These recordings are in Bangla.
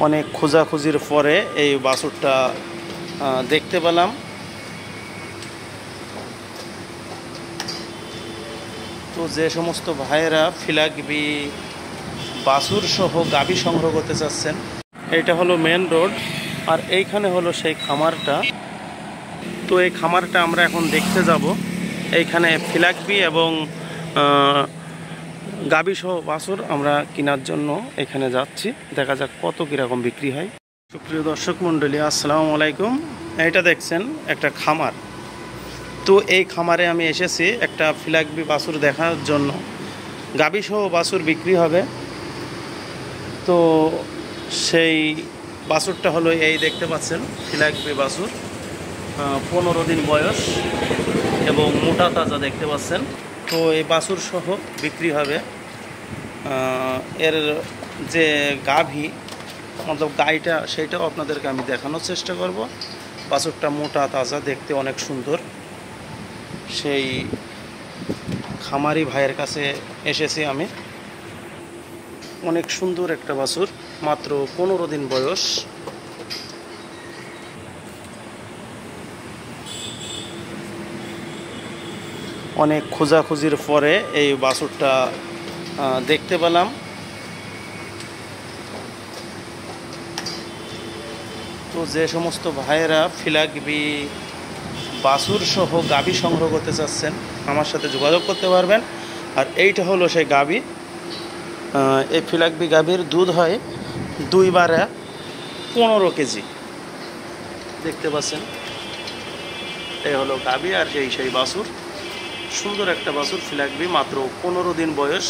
অনেক খোঁজাখুঁজির পরে এই বাছুরটা দেখতে পেলাম। তো যে সমস্ত ভাইয়েরা ফিলাকবি বাছুর সহ গাভী সংগ্রহ করতে চাচ্ছেন, এটা হলো মেন রোড, আর এইখানে হলো সেই খামারটা। তো এই খামারটা আমরা এখন দেখতে যাব। এইখানে ফিলাকবি এবং গাভী সহ বাছুর আমরা কেনার জন্য এখানে যাচ্ছি। দেখা যাক কত কীরকম বিক্রি হয়। সুপ্রিয় দর্শক মণ্ডলী, আসসালামু আলাইকুম। এটা দেখছেন একটা খামার। তো এই খামারে আমি এসেছি একটা ফিলাকবি বাছুর দেখার জন্য। গাভী সহ বাছুর বিক্রি হবে। তো সেই বাছুরটা হলো এই দেখতে পাচ্ছেন, ফিলাকবি বাছুর, 15 দিন বয়স এবং মোটা তাজা দেখতে পাচ্ছেন। তো এই বাছুর সহ বিক্রি হবে। এর যে গাভী মতলব গাইটা, সেইটাও আপনাদেরকে আমি দেখানোর চেষ্টা করব। বাছুরটা মোটা তাজা, দেখতে অনেক সুন্দর। সেই খামারি ভাইয়ের কাছে এসেছি আমি। অনেক সুন্দর একটা বাছুর, মাত্র 15 দিন বয়স। অনেক খোঁজাখুঁজির পরে এই বাছুরটা দেখতে পেলাম। তো যে সমস্ত ভাইয়েরা ফিলাকবি বাছুর সহ গাভী সংগ্রহ করতে চাচ্ছেন, আমার সাথে যোগাযোগ করতে পারবেন। আর এইটা হলো সেই গাভী। এই ফিলাকবি গাভীর দুধ হয় 2 বারে 15 কেজি দেখতে পাচ্ছেন। এই হলো গাভী, আর সেই বাছুর। সুন্দর একটা বাছুর ফিলাকবি, মাত্র 15 দিন বয়স।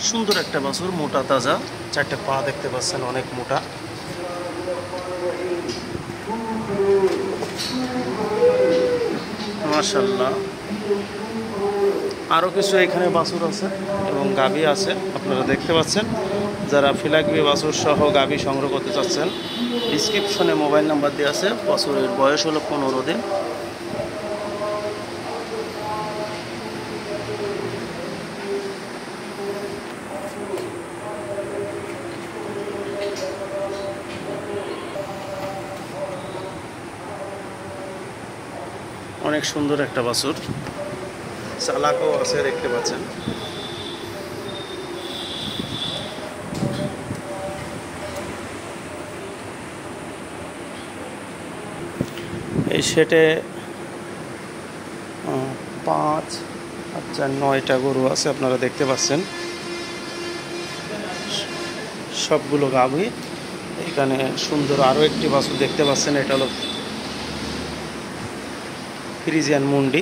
সুন্দর একটা বাছুর, মোটা তাজা, 4টে পা দেখতে পাচ্ছেন, অনেক মোটা। মাশাআল্লাহ। আরও কিছু এখানে বাছুর আছে এবং গাভী আছে, আপনারা দেখতে পাচ্ছেন। যারা ফিলাকবি বাছুর সহ গাভী সংগ্রহ করতে চাচ্ছেন, ডিসক্রিপশনে মোবাইল নাম্বার দেওয়া আছে। বাছুরের বয়স হলো 15 দিন। অনেক সুন্দর একটা বাছুর, চালাকও আছে দেখতে পাচ্ছেন। এই সেটে 5 আচ্ছা 9টা গরু আছে, আপনারা দেখতে পাচ্ছেন। সবগুলো গাভী। এখানে সুন্দর আরও একটি বাছুর দেখতে পাচ্ছেন, এটা হলো ফ্রিজিয়ান মুন্ডি।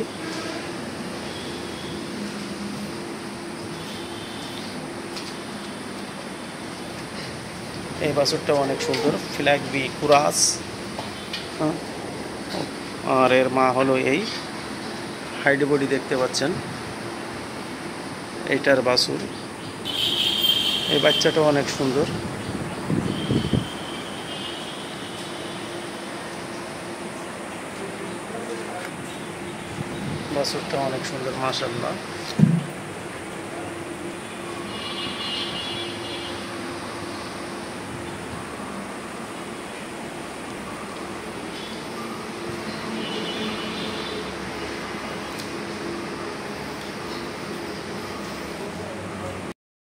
এই বাছুরটা অনেক সুন্দর, ফিলাকবি কুরাস। আর এর মা হলো এই হাইড বডি দেখতে পাচ্ছেন, এইটার বাছুর। এই বাচ্চাটা অনেক সুন্দর। বাছুরটা অনেক সুন্দর, মাশাআল্লাহ।